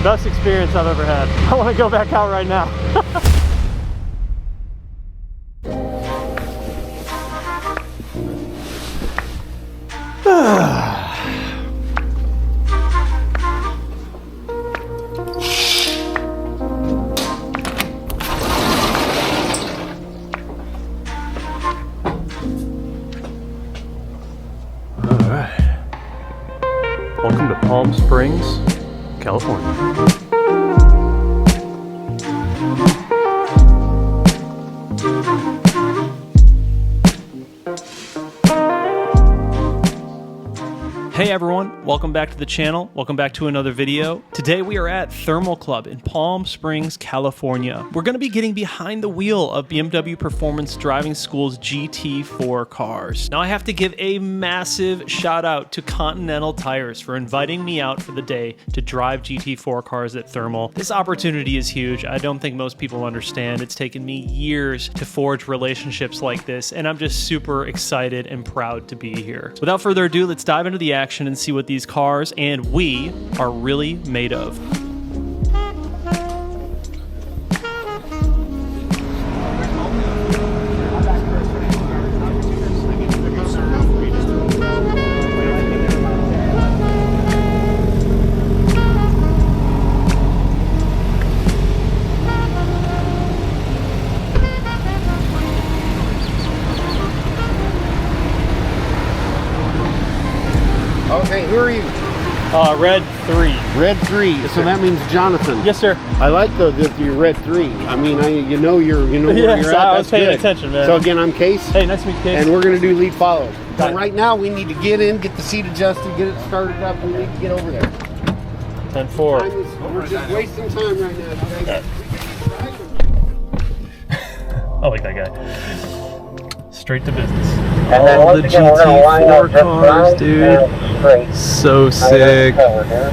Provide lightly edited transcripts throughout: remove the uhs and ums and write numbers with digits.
Best experience I've ever had. I want to go back out right now. All right. Welcome to Palm Springs, California. Hey everyone, welcome back to the channel. Welcome back to another video. Today we are at Thermal Club in Palm Springs, California. We're going to be getting behind the wheel of BMW Performance Driving School's GT4 cars. Now I have to give a massive shout out to Continental Tires for inviting me out for the day to drive GT4 cars at Thermal. This opportunity is huge. I don't think most people understand. It's taken me years to forge relationships like this, and I'm just super excited and proud to be here. Without further ado, let's dive into the action and see what these cars and we are really made of. Okay, who are you? Red 3. Red 3. Yes, so sir. That means Jonathan. Yes, sir. I like that you're Red 3. I mean, you know where Yes, you're at. I was That's paying good. attention, man. So again, I'm Case. Hey, nice to meet you, Case. And we're going to do lead follow. Got But it. right now, we need to get in, get the seat adjusted, get it started up. We need to get over there. 10-4. We're just wasting time right now. I like that guy. Straight to business. And then All once the again, we're gonna line up GT4 just cars, right dude. and straight. So sick. Covered here.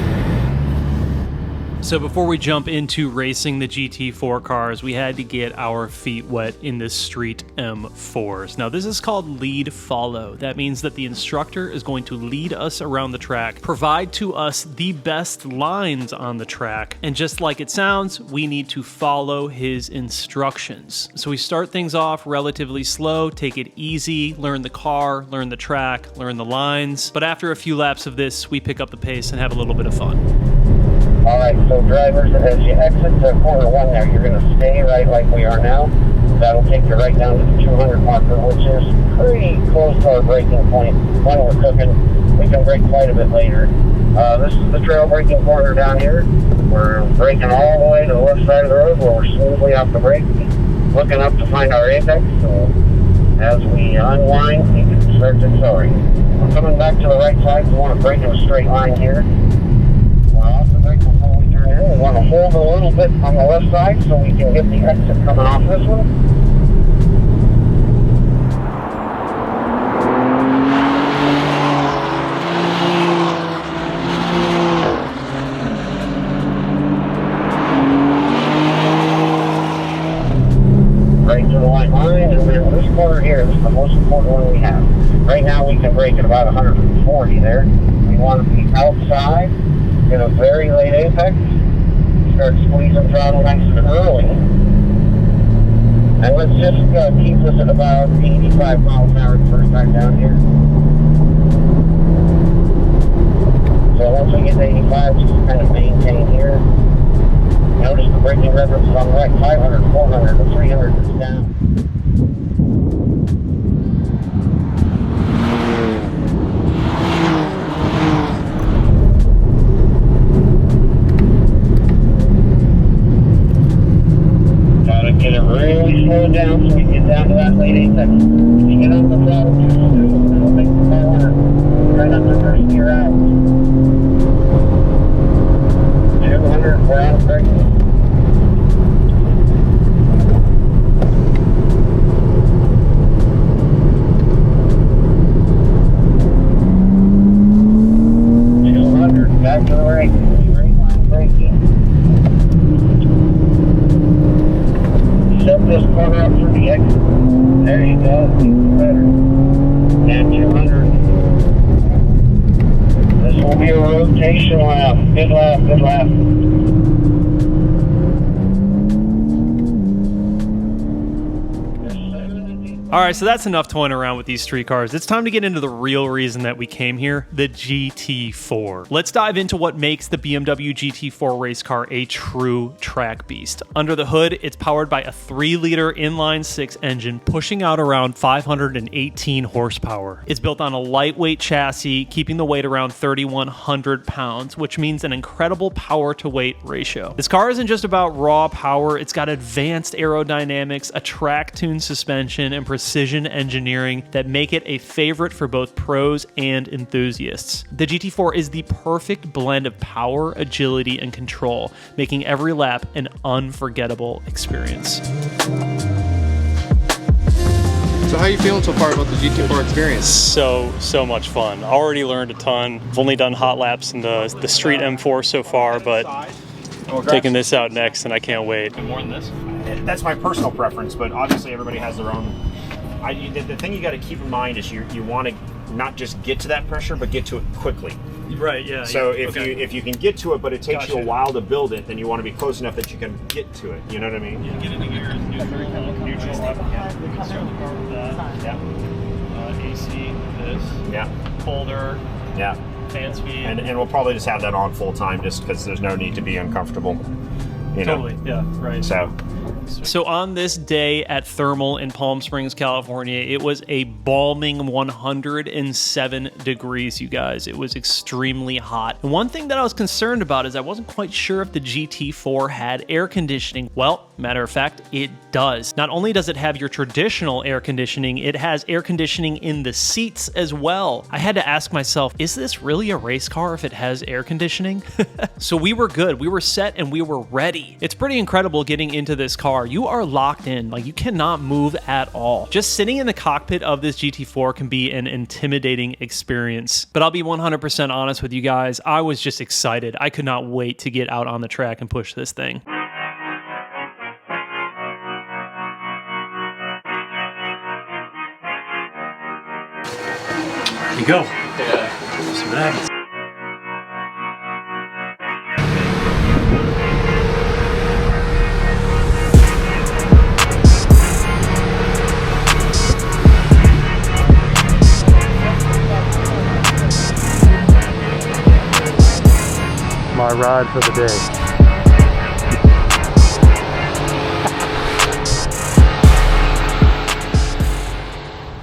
So before we jump into racing the GT4 cars, we had to get our feet wet in the Street M4s. Now this is called lead follow. That means that the instructor is going to lead us around the track, provide to us the best lines on the track, and just like it sounds, we need to follow his instructions. So we start things off relatively slow, take it easy, learn the car, learn the track, learn the lines. But after a few laps of this, we pick up the pace and have a little bit of fun. All right, so drivers, as you exit to corner one there, you're going to stay right like we are now. That'll take you right down to the 200 marker, which is pretty close to our braking point when we're cooking. We can brake quite a bit later. This is the trail braking corner down here. We're braking all the way to the left side of the road where we're smoothly off the brake, looking up to find our apex. So as we unwind, we can start to accelerate. We're coming back to the right side. We want to brake in a straight line here. Off the brake before we turn in. We want to hold a little bit on the left side so we can get the exit coming off this one. Right to the white line, and then this corner here, this is the most important one we have. Right now we can brake at about 140 there. We want to be outside in a very late apex, start squeezing throttle nice and early, and let's just keep this at about 85 miles an hour the first time down here. So once we get to 85, just kind of maintain here. Notice the braking reference is on the right, 500, 400, the 300 is down. Get it really slowed down so we get down to that late apex. If you get on the throttle too soon, it'll make the car right under first gear out. 200, we're on brake. be a rotation lap. Good lap, good lap. All right, so that's enough toying around with these street cars. It's time to get into the real reason that we came here, the GT4. Let's dive into what makes the BMW GT4 race car a true track beast. Under the hood, it's powered by a 3-liter inline-6 engine pushing out around 518 horsepower. It's built on a lightweight chassis, keeping the weight around 3,100 pounds, which means an incredible power-to-weight ratio. This car isn't just about raw power, it's got advanced aerodynamics, a track-tuned suspension, and precision engineering that make it a favorite for both pros and enthusiasts. The GT4 is the perfect blend of power, agility, and control, making every lap an unforgettable experience. So how are you feeling so far about the GT4 experience? So much fun. Already learned a ton. I've only done hot laps in the street M4 so far, but taking this out next, and I can't wait. More than this? That's my personal preference, but obviously everybody has their own. The thing you got to keep in mind is you want to not just get to that pressure, but get to it quickly. Right, yeah. So yeah. if you can get to it, but it takes you a while to build it, then you want to be close enough that you can get to it. You know what I mean? Yeah, get into gear, neutral up. Yeah, we can start the car with that. Yeah. AC, this. Yeah. Folder. Yeah. Fan speed. And we'll probably just have that on full time, just because there's no need to be uncomfortable. You know? Totally. Yeah. Right. So on this day at Thermal in Palm Springs, California, it was a balming 107 degrees, you guys. It was extremely hot. And one thing that I was concerned about is I wasn't quite sure if the GT4 had air conditioning. Well, matter of fact, it does. Not only does it have your traditional air conditioning, it has air conditioning in the seats as well. I had to ask myself, is this really a race car if it has air conditioning? So we were good. We were set and we were ready. It's pretty incredible getting into this car. You are locked in, like you cannot move at all. Just sitting in the cockpit of this GT4 can be an intimidating experience. But I'll be 100% honest with you guys, I was just excited. I could not wait to get out on the track and push this thing. There you go. Yeah. See what happens. My ride for the day.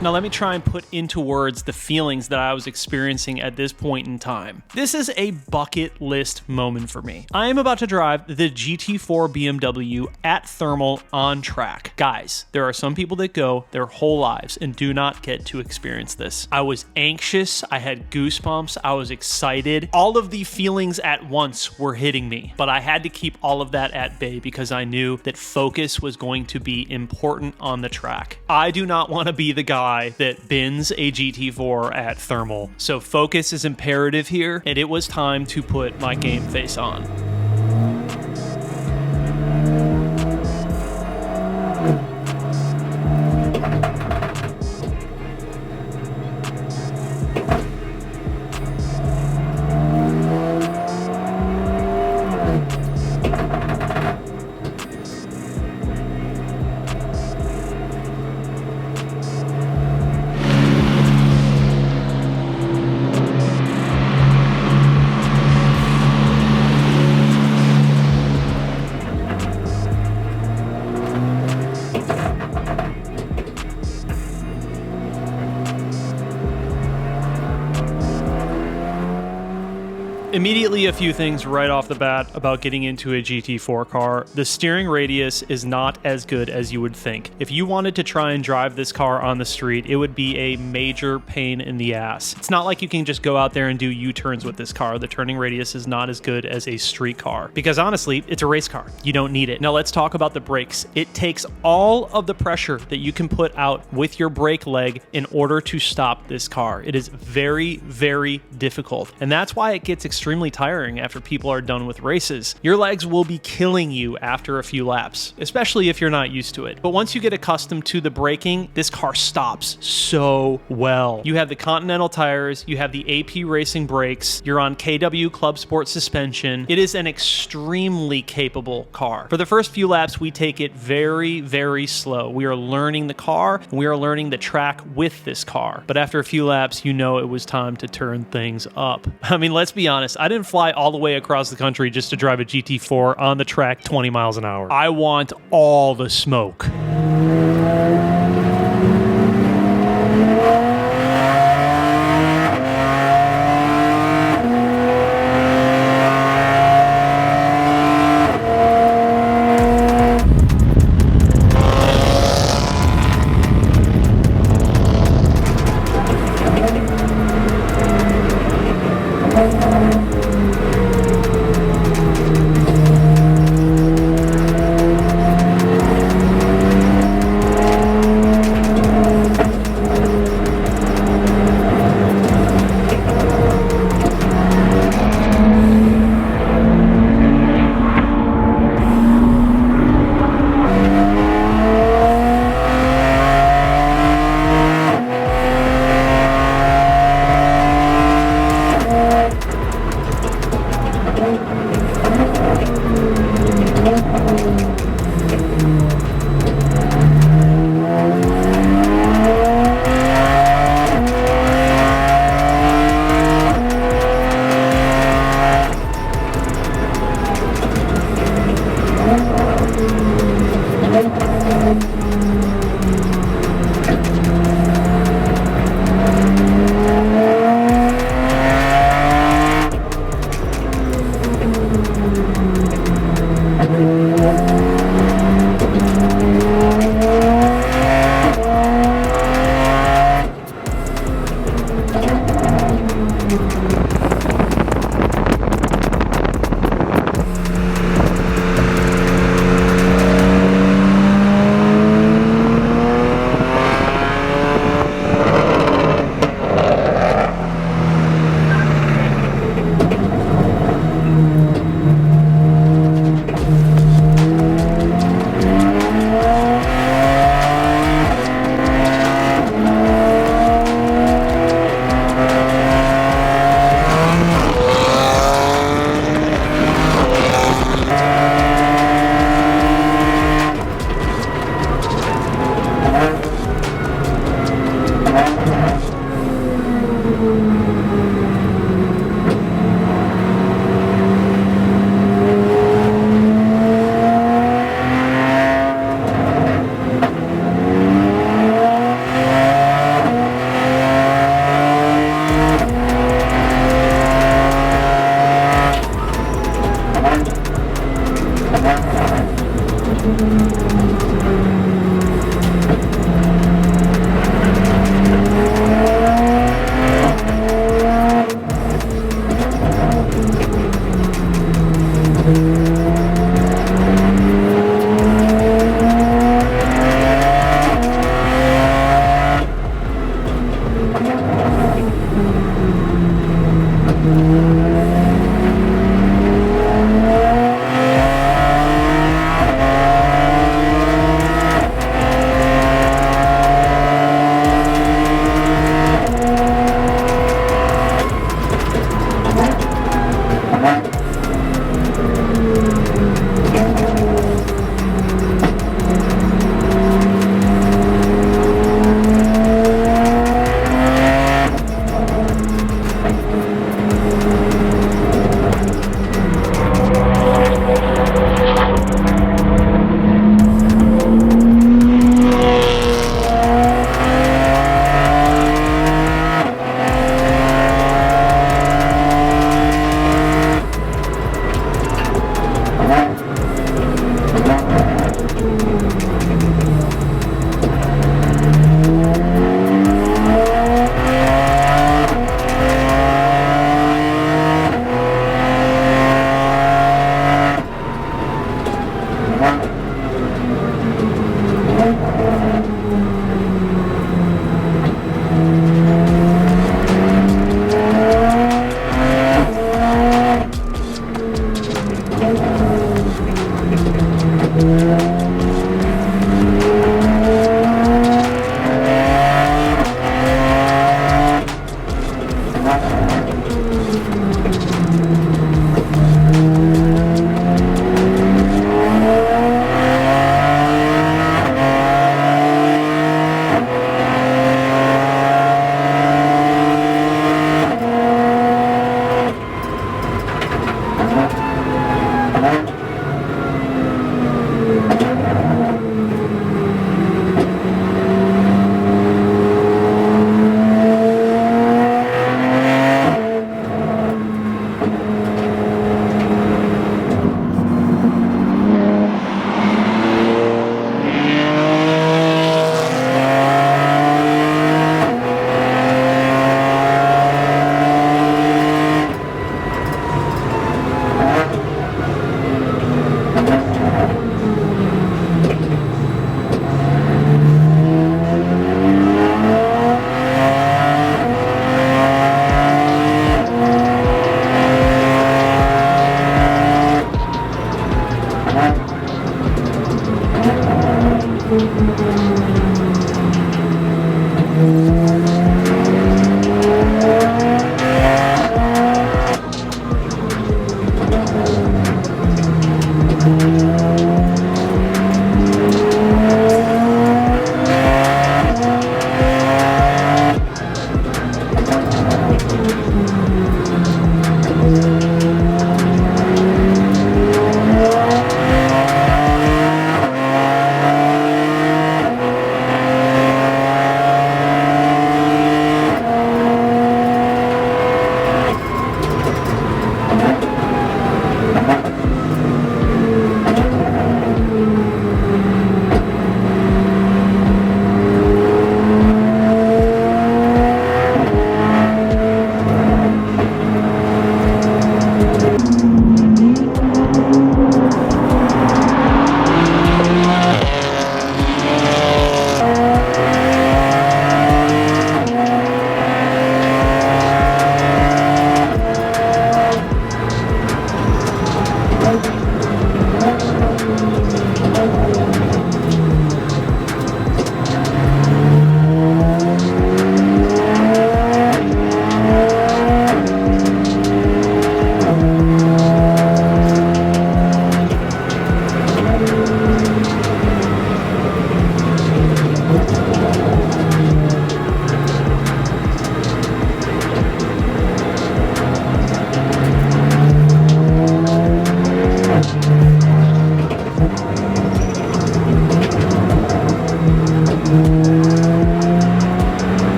Now let me try and put into words the feelings that I was experiencing at this point in time. This is a bucket list moment for me. I am about to drive the GT4 BMW at Thermal on track. Guys, there are some people that go their whole lives and do not get to experience this. I was anxious, I had goosebumps, I was excited. All of the feelings at once were hitting me, but I had to keep all of that at bay because I knew that focus was going to be important on the track. I do not want to be the guy that bins a GT4 at Thermal. So focus is imperative here, and it was time to put my game face on. Immediately, a few things right off the bat about getting into a GT4 car. The steering radius is not as good as you would think. If you wanted to try and drive this car on the street, it would be a major pain in the ass. It's not like you can just go out there and do U-turns with this car. The turning radius is not as good as a street car. Because honestly, it's a race car. You don't need it. Now let's talk about the brakes. It takes all of the pressure that you can put out with your brake leg in order to stop this car. It is very, very difficult. And that's why it gets extremely extremely tiring after people are done with races. Your legs will be killing you after a few laps, especially if you're not used to it. But once you get accustomed to the braking, this car stops so well. You have the Continental tires, you have the AP Racing brakes, you're on KW Club Sport suspension. It is an extremely capable car. For the first few laps, we take it very, very slow. We are learning the car, and we are learning the track with this car. But after a few laps, you know it was time to turn things up. I mean, let's be honest, I didn't fly all the way across the country just to drive a GT4 on the track 20 miles an hour. I want all the smoke.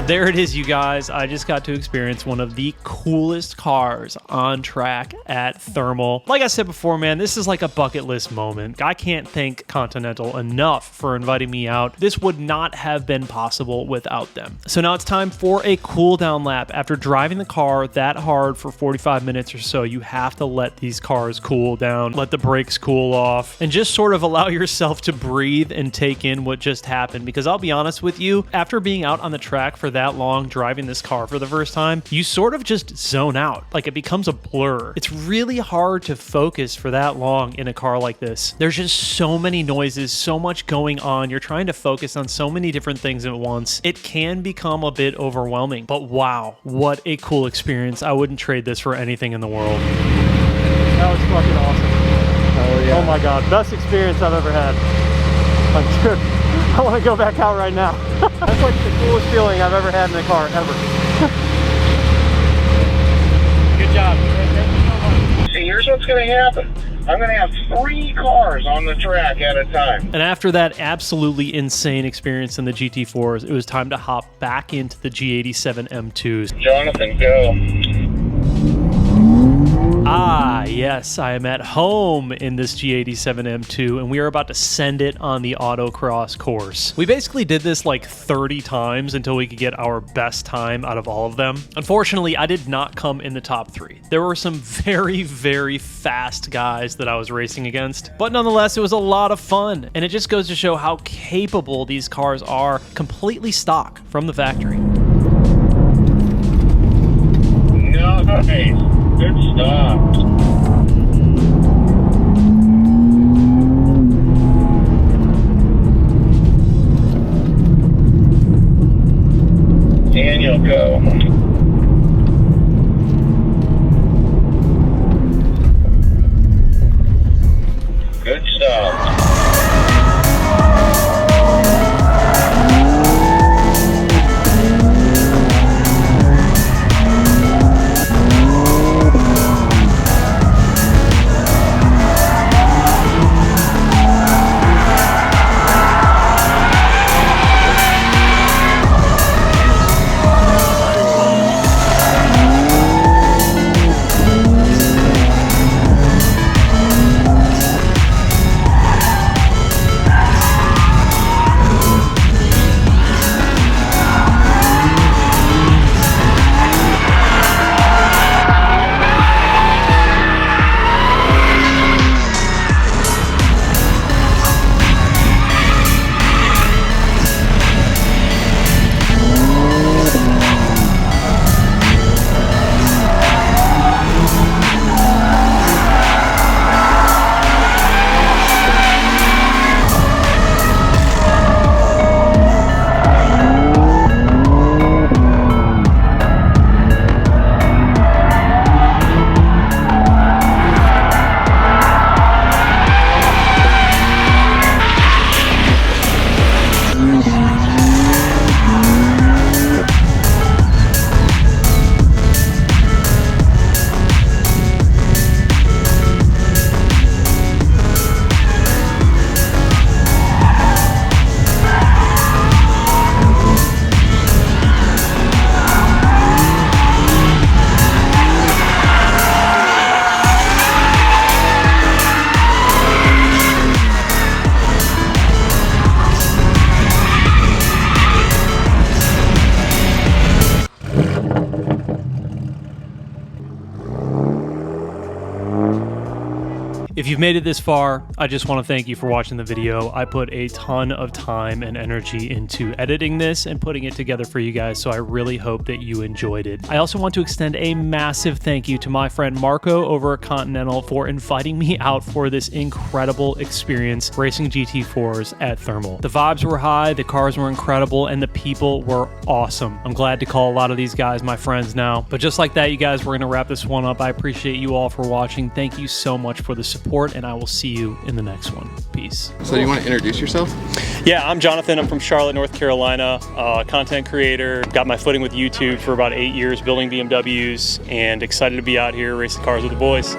There it is, you guys. I just got to experience one of the coolest cars on track at Thermal. Like I said before, man, this is like a bucket list moment. I can't thank Continental enough for inviting me out. This would not have been possible without them. So now it's time for a cool down lap. After driving the car that hard for 45 minutes or so, you have to let these cars cool down, let the brakes cool off, and just sort of allow yourself to breathe and take in what just happened. Because I'll be honest with you, after being out on the track for that long, driving this car for the first time, you sort of just zone out. Like, it becomes a blur. It's really hard to focus for that long in a car like this. There's just so many noises, so much going on. You're trying to focus on so many different things at once. It can become a bit overwhelming, but wow, what a cool experience. I wouldn't trade this for anything in the world. That was fucking awesome. Oh yeah. Oh my God, best experience I've ever had. Dude, I want to go back out right now. That's like the coolest feeling I've ever had in a car, ever. Good job. See, here's what's going to happen. I'm going to have 3 cars on the track at a time. And after that absolutely insane experience in the GT4s, it was time to hop back into the G87 M2s. Jonathan, go. Ah, yes, I am at home in this G87 M2, and we are about to send it on the Autocross course. We basically did this like 30 times until we could get our best time out of all of them. Unfortunately, I did not come in the top 3. There were some very, very fast guys that I was racing against, but nonetheless, it was a lot of fun, and it just goes to show how capable these cars are, completely stock from the factory. Nice. Good stuff. Daniel, go. Good stuff. If you've made it this far, I just want to thank you for watching the video. I put a ton of time and energy into editing this and putting it together for you guys, so I really hope that you enjoyed it. I also want to extend a massive thank you to my friend Marco over at Continental for inviting me out for this incredible experience racing GT4s at Thermal. The vibes were high, the cars were incredible, and the people were awesome. I'm glad to call a lot of these guys my friends now. But just like that, you guys, we're going to wrap this one up. I appreciate you all for watching. Thank you so much for the support, and I will see you in the next one. Peace. So you want to introduce yourself? Yeah, I'm Jonathan. I'm from Charlotte, North Carolina. Content creator. Got my footing with YouTube for about 8 years building BMWs, and excited to be out here racing cars with the boys.